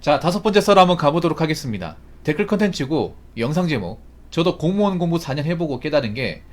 자, 다섯 번째 썰 한번 가보도록 하겠습니다. 댓글 컨텐츠고 영상 제목. 저도 공무원 공부 4년 해보고 깨달은 게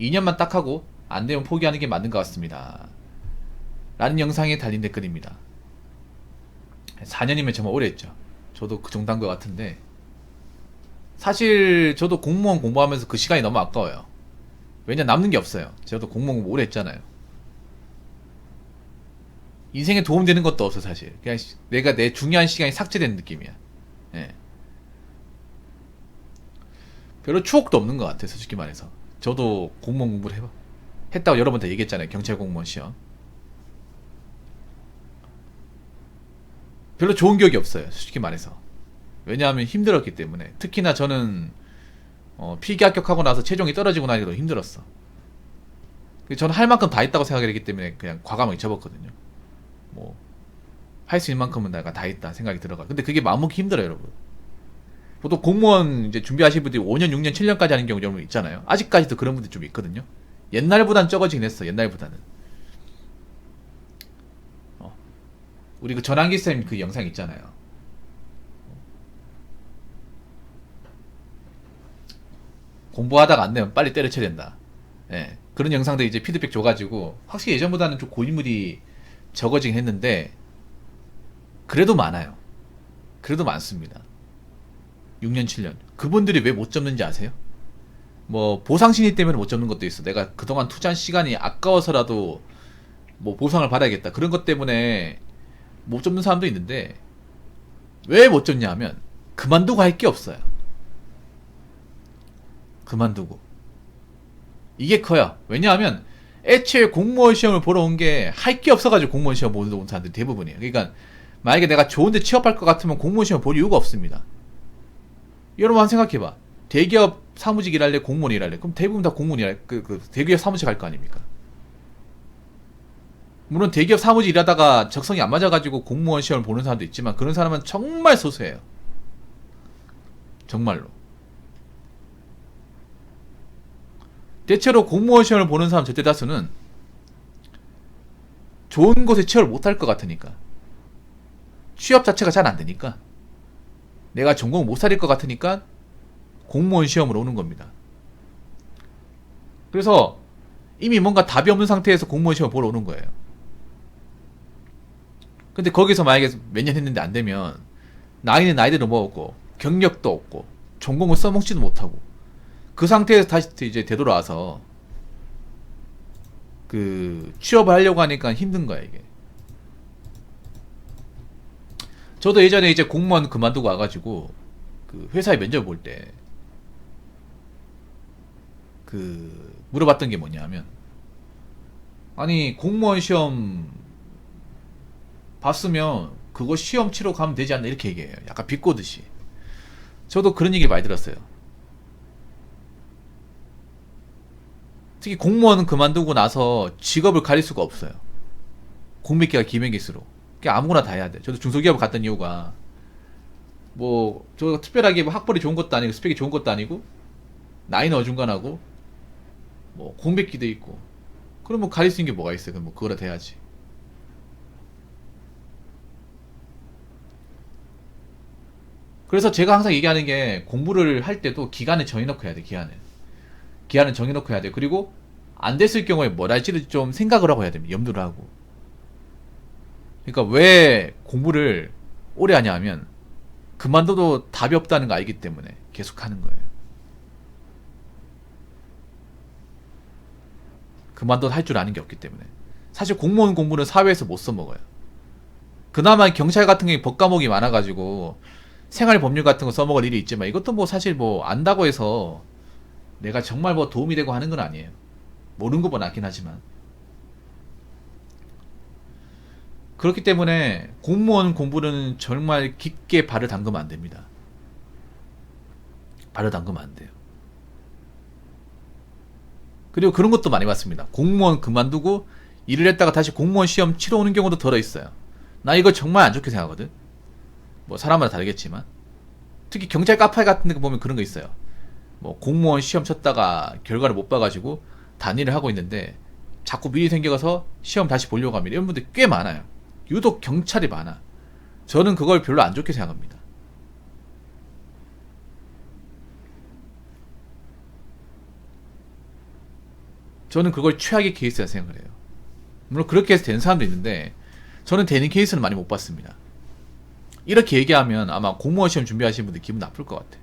2년만 딱 하고 안 되면 포기하는 게 맞는 것 같습니다. 라는 영상에 달린 댓글입니다. 4년이면 정말 오래 했죠. 저도 그 정도 한 것 같은데, 사실 저도 공무원 공부하면서 그 시간이 너무 아까워요. 왜냐, 남는 게 없어요. 저도 공무원 공부 오래 했잖아요. 인생에 도움되는 것도 없어, 사실. 그냥 내가 내 중요한 시간이 삭제된 느낌이야. 예. 별로 추억도 없는 것 같아, 솔직히 말해서. 저도 공무원 공부를 했다고 여러 번 다 얘기했잖아요. 경찰 공무원 시험. 별로 좋은 기억이 없어요, 솔직히 말해서. 왜냐하면 힘들었기 때문에. 특히나 저는 필기 합격하고 나서 체중이 떨어지고 나니까 힘들었어. 저는 할 만큼 다 했다고 생각했기 때문에 그냥 과감하게 접었거든요. 뭐 할 수 있는 만큼은 내가 다 했다 생각이 들어가. 근데 그게 마음먹기 힘들어요, 여러분. 보통 공무원 이제 준비하시는 분들이 5년, 6년, 7년까지 하는 경우 여러분 있잖아요. 아직까지도 그런 분들 좀 있거든요. 옛날보단 적어지긴 했어. 옛날보다는. 우리 그 전환기 쌤 그 영상 있잖아요. 공부하다가 안 되면 빨리 때려쳐야 된다. 예. 그런 영상들 이제 피드백 줘가지고 확실히 예전보다는 좀 고인물이 적어지긴 했는데, 그래도 많아요. 그래도 많습니다. 6년, 7년. 그분들이 왜 못 접는지 아세요? 뭐 보상심리 때문에 못 접는 것도 있어. 내가 그동안 투자한 시간이 아까워서라도 뭐 보상을 받아야겠다, 그런 것 때문에 못 접는 사람도 있는데, 왜 못 접냐 하면 그만두고 할 게 없어요. 그만두고. 이게 커요. 왜냐하면 애초에 공무원 시험을 보러 온 게 할 게 없어가지고 공무원 시험 보러 온 사람들이 대부분이에요. 그러니까 만약에 내가 좋은데 취업할 것 같으면 공무원 시험 볼 이유가 없습니다. 여러분 한번 생각해봐. 대기업 사무직 일할래, 공무원 일할래? 그럼 대부분 다 공무원 일할래. 대기업 사무직 할 거 아닙니까? 물론 대기업 사무직 일하다가 적성이 안 맞아가지고 공무원 시험을 보는 사람도 있지만, 그런 사람은 정말 소수예요. 정말로. 대체로 공무원 시험을 보는 사람 절대 다수는 좋은 곳에 취업을 못할 것 같으니까, 취업 자체가 잘 안 되니까, 내가 전공을 못 살릴 것 같으니까 공무원 시험을 오는 겁니다. 그래서 이미 뭔가 답이 없는 상태에서 공무원 시험을 보러 오는 거예요. 근데 거기서 만약에 몇 년 했는데 안 되면 나이는 나이대로 먹었고 경력도 없고 전공을 써먹지도 못하고, 그 상태에서 다시 이제 되돌아와서 그 취업을 하려고 하니까 힘든 거야, 이게. 저도 예전에 이제 공무원 그만두고 와가지고 그 회사에 면접 볼 때 그 물어봤던 게 뭐냐면, 아니 공무원 시험 봤으면 그거 시험 치러 가면 되지 않나, 이렇게 얘기해요. 약간 비꼬듯이. 저도 그런 얘기 많이 들었어요. 특히 공무원은 그만두고 나서 직업을 가릴 수가 없어요. 공백기가 기면 길수록. 그냥 아무거나 다 해야 돼. 저도 중소기업을 갔던 이유가, 뭐, 저 특별하게 뭐 학벌이 좋은 것도 아니고 스펙이 좋은 것도 아니고 나이는 어중간하고 뭐 공백기도 있고, 그럼 뭐 가릴 수 있는 게 뭐가 있어요. 그럼 뭐 그거라 돼야지. 그래서 제가 항상 얘기하는 게, 공부를 할 때도 기간을 정해놓고 해야 돼. 기한을 정해놓고 해야 돼. 그리고 안 됐을 경우에 뭘 할지를 좀 생각을 하고 해야 됩니다. 염두를 하고. 그러니까 왜 공부를 오래 하냐 하면, 그만둬도 답이 없다는 거 알기 때문에 계속 하는 거예요. 그만둬도 할 줄 아는 게 없기 때문에. 사실 공무원 공부는 사회에서 못 써먹어요. 그나마 경찰 같은 경우에 법 과목이 많아가지고 생활법률 같은 거 써먹을 일이 있지만, 이것도 뭐 사실 뭐 안다고 해서 내가 정말 뭐 도움이 되고 하는 건 아니에요. 모르는 것보다 낫긴 하지만. 그렇기 때문에 공무원 공부는 정말 깊게 발을 담그면 안 됩니다. 발을 담그면 안 돼요. 그리고 그런 것도 많이 봤습니다. 공무원 그만두고 일을 했다가 다시 공무원 시험 치러 오는 경우도 들어 있어요. 나 이거 정말 안 좋게 생각하거든. 뭐 사람마다 다르겠지만, 특히 경찰 카페 같은 데 보면 그런 거 있어요. 뭐 공무원 시험 쳤다가 결과를 못 봐가지고 단일을 하고 있는데 자꾸 미리 생겨서 시험 다시 보려고 합니다. 이런 분들 꽤 많아요. 유독 경찰이 많아. 저는 그걸 별로 안 좋게 생각합니다. 저는 그걸 최악의 케이스라 생각을 해요. 물론 그렇게 해서 된 사람도 있는데 저는 되는 케이스는 많이 못 봤습니다. 이렇게 얘기하면 아마 공무원 시험 준비하시는 분들 기분 나쁠 것 같아.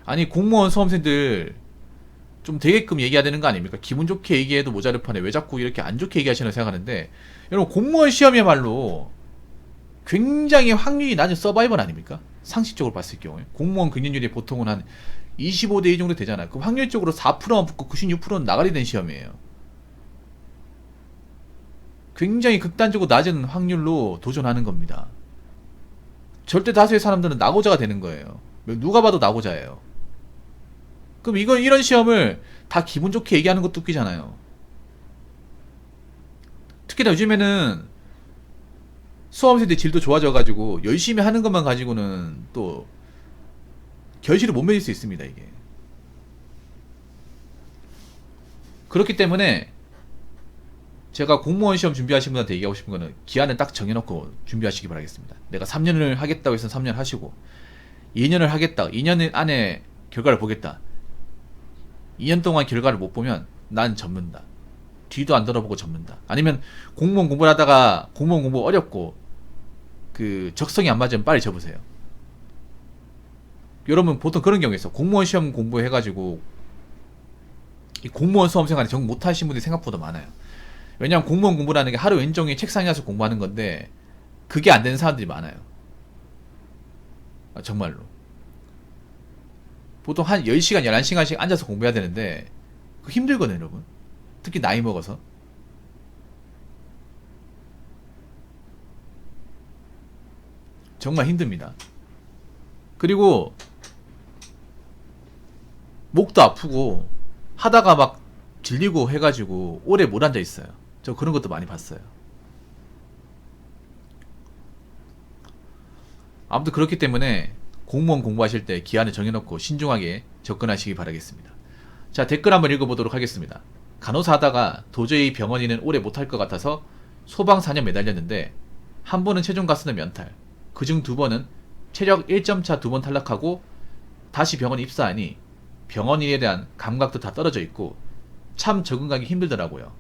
아니 공무원 수험생들 좀 되게끔 얘기해야 되는 거 아닙니까? 기분 좋게 얘기해도 모자랄 판에 왜 자꾸 이렇게 안 좋게 얘기하시나 생각하는데, 여러분 공무원 시험이야말로 굉장히 확률이 낮은 서바이벌 아닙니까? 상식적으로 봤을 경우에 공무원 경쟁률이 보통은 한 25대 2 정도 되잖아요. 그럼 확률적으로 4%만 붙고 96%는 나가리 된 시험이에요. 굉장히 극단적으로 낮은 확률로 도전하는 겁니다. 절대 다수의 사람들은 낙오자가 되는 거예요. 누가 봐도 낙오자예요. 그럼 이런 시험을 다 기분 좋게 얘기하는 것도 웃기잖아요. 특히나 요즘에는 수험생들 질도 좋아져가지고 열심히 하는 것만 가지고는 또 결실을 못 맺을 수 있습니다, 이게. 그렇기 때문에 제가 공무원 시험 준비하시는 분한테 얘기하고 싶은 거는 기한을 딱 정해놓고 준비하시기 바라겠습니다. 내가 3년을 하겠다고 해서 3년 하시고 2년을 하겠다, 2년 안에 결과를 보겠다, 2년 동안 결과를 못 보면 난 접는다, 뒤도 안 돌아보고 접는다. 아니면 공무원 공부를 하다가 공무원 공부 어렵고 그 적성이 안 맞으면 빨리 접으세요. 여러분 보통 그런 경우가 있어. 공무원 시험 공부해가지고 이 공무원 수험생활에 적응 못하신 분들이 생각보다 많아요. 왜냐면 공무원 공부라는 게 하루 왼종일 책상에 가서 공부하는 건데 그게 안 되는 사람들이 많아요. 정말로. 보통 한 10시간, 11시간씩 앉아서 공부해야 되는데 그거 힘들거든요, 여러분. 특히 나이 먹어서. 정말 힘듭니다. 그리고 목도 아프고 하다가 막 질리고 해가지고 오래 못 앉아 있어요. 저 그런 것도 많이 봤어요. 아무튼 그렇기 때문에 공무원 공부하실 때 기한을 정해놓고 신중하게 접근하시기 바라겠습니다. 자, 댓글 한번 읽어보도록 하겠습니다. 간호사 하다가 도저히 병원이는 오래 못할 것 같아서 소방 4년 매달렸는데 한 번은 최종 가스는 면탈, 그중 2번은 체력 1점 차 2번 탈락하고 다시 병원 입사하니 병원 일에 대한 감각도 다 떨어져 있고 참 적응하기 힘들더라고요.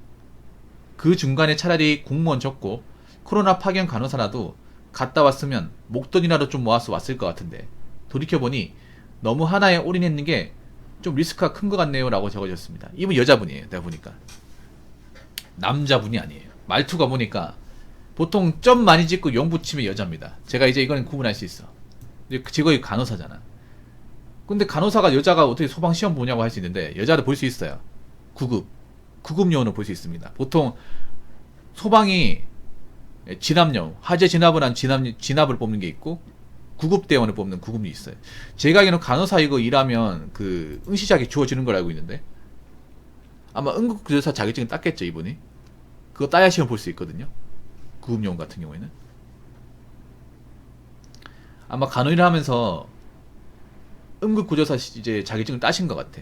그 중간에 차라리 공무원 접고 코로나 파견 간호사라도 갔다 왔으면 목돈이라도 좀 모아서 왔을 것 같은데 돌이켜보니 너무 하나에 올인했는 게 좀 리스크가 큰 것 같네요 라고 적어줬습니다. 이분 여자분이에요. 내가 보니까 남자분이 아니에요. 말투가 보니까 보통 점 많이 짓고 영 붙이면 여자입니다. 제가 이제 이거는 구분할 수 있어. 직업이 간호사잖아. 근데 간호사가 여자가 어떻게 소방 시험 보냐고 할 수 있는데 여자도 볼 수 있어요. 구급 요원을 볼 수 있습니다. 보통 소방이 진압용, 화재 진압을 한 진압을 뽑는 게 있고 구급대원을 뽑는 구급이 있어요. 제가 알기로는 간호사 이거 일하면 그 응시자격이 주어지는 걸 알고 있는데 아마 응급구조사 자격증 땄겠죠, 이분이. 그거 따야 시험 볼 수 있거든요. 구급요원 같은 경우에는 아마 간호일을 하면서 응급구조사 이제 자격증을 따신 것 같아.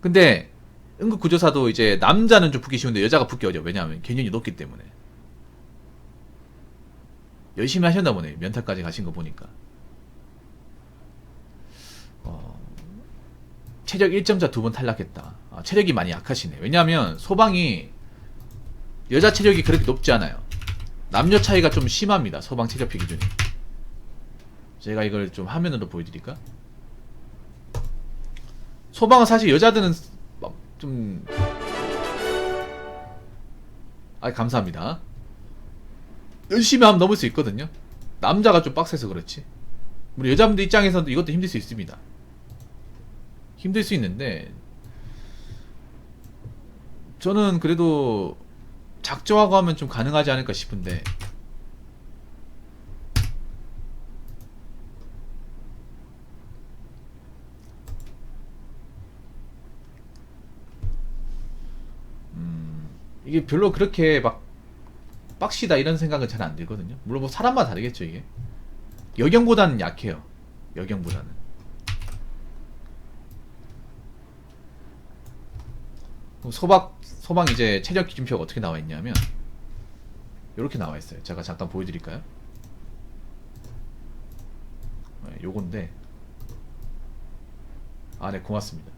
근데 응급구조사도 이제 남자는 좀 붙기 쉬운데 여자가 붙기 어려워. 왜냐하면 경력이 높기 때문에. 열심히 하셨나 보네. 면탈까지 가신 거 보니까. 체력 1점차 2번 탈락했다. 체력이 많이 약하시네. 왜냐하면 소방이 여자 체력이 그렇게 높지 않아요. 남녀 차이가 좀 심합니다. 소방 체력표 기준이. 제가 이걸 좀 화면으로 보여드릴까? 소방은 사실 여자들은 좀 감사합니다. 열심히 하면 넘을 수 있거든요. 남자가 좀 빡세서 그렇지. 우리 여자분들 입장에서도 이것도 힘들 수 있습니다. 힘들 수 있는데 저는 그래도 작정하고 하면 좀 가능하지 않을까 싶은데 이게 별로 그렇게 막 빡시다 이런 생각은 잘 안 들거든요. 물론 뭐 사람마다 다르겠죠. 이게 여경보다는 약해요. 여경보다는. 소방 이제 체력 기준표가 어떻게 나와 있냐면 이렇게 나와 있어요. 제가 잠깐 보여드릴까요? 네, 요건데 아, 네, 고맙습니다.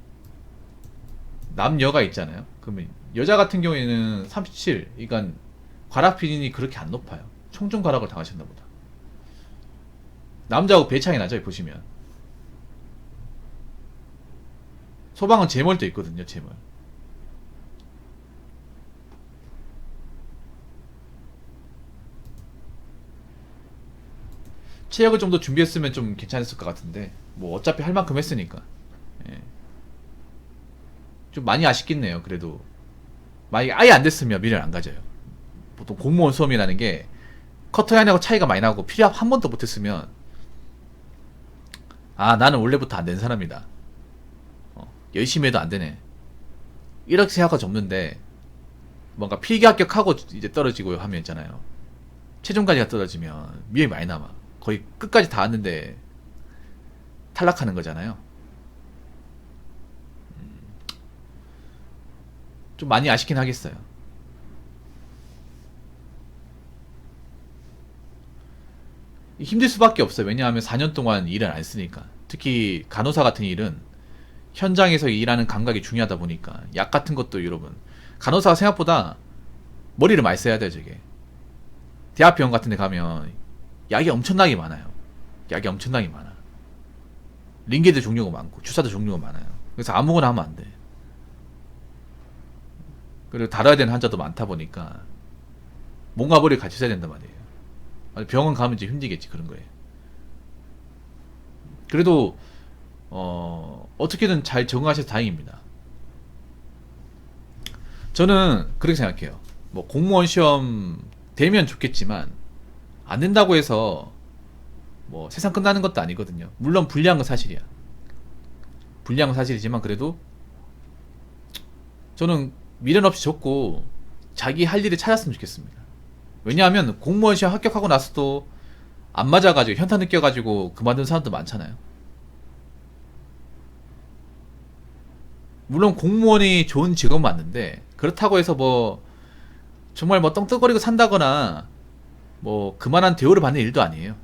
남녀가 있잖아요. 그러면 여자 같은 경우에는 37, 그러니까 과락 비중이 그렇게 안 높아요. 총중 과락을 당하셨나 보다. 남자하고 배 차이 나죠, 보시면. 소방은 제멀도 있거든요, 제멀. 체력을 좀 더 준비했으면 좀 괜찮았을 것 같은데 뭐 어차피 할 만큼 했으니까. 예. 좀 많이 아쉽겠네요. 그래도 만약에 아예 안 됐으면 미래를 안 가져요. 보통 공무원 수험이라는 게 커트라인하고 차이가 많이 나고 필요합 한 번도 못했으면 아, 나는 원래부터 안 된 사람이다. 열심히 해도 안 되네. 이렇게 생각할 수 없는데 뭔가 필기 합격하고 이제 떨어지고 하면 있잖아요. 최종까지가 떨어지면 미련이 많이 남아. 거의 끝까지 다 왔는데 탈락하는 거잖아요. 좀 많이 아쉽긴 하겠어요. 힘들 수밖에 없어요. 왜냐하면 4년 동안 일을 안 했으니까. 특히 간호사 같은 일은 현장에서 일하는 감각이 중요하다 보니까 약 같은 것도 여러분, 간호사가 생각보다 머리를 많이 써야 돼요. 저게 대학병원 같은 데 가면 약이 엄청나게 많아요. 약이 엄청나게 많아. 링게드 종류가 많고 주사도 종류가 많아요. 그래서 아무거나 하면 안 돼. 그리고 다뤄야 되는 환자도 많다 보니까 몸과 머리를 같이 써야 된단 말이에요. 병원 가면 이제 힘들겠지, 그런 거예요. 그래도 어떻게든 잘 적응하셔서 다행입니다. 저는 그렇게 생각해요. 뭐 공무원 시험 되면 좋겠지만 안 된다고 해서 뭐 세상 끝나는 것도 아니거든요. 물론 불리한 건 사실이야. 불리한 건 사실이지만 그래도 저는 미련 없이 적고 자기 할 일을 찾았으면 좋겠습니다. 왜냐하면 공무원 시험 합격하고 나서도 안 맞아가지고 현타 느껴가지고 그만둔 사람도 많잖아요. 물론 공무원이 좋은 직업은 맞는데 그렇다고 해서 뭐 정말 뭐 떵떵거리고 산다거나 뭐 그만한 대우를 받는 일도 아니에요.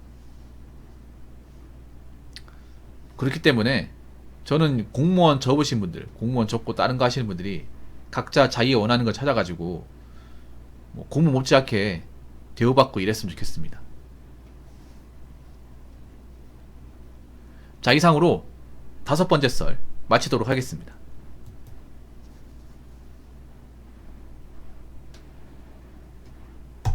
그렇기 때문에 저는 공무원 접으신 분들, 공무원 접고 다른 거 하시는 분들이 각자 자기가 원하는 걸 찾아가지고 뭐 공무 못지않게 대우받고 이랬으면 좋겠습니다. 자, 이상으로 5번째 썰 마치도록 하겠습니다.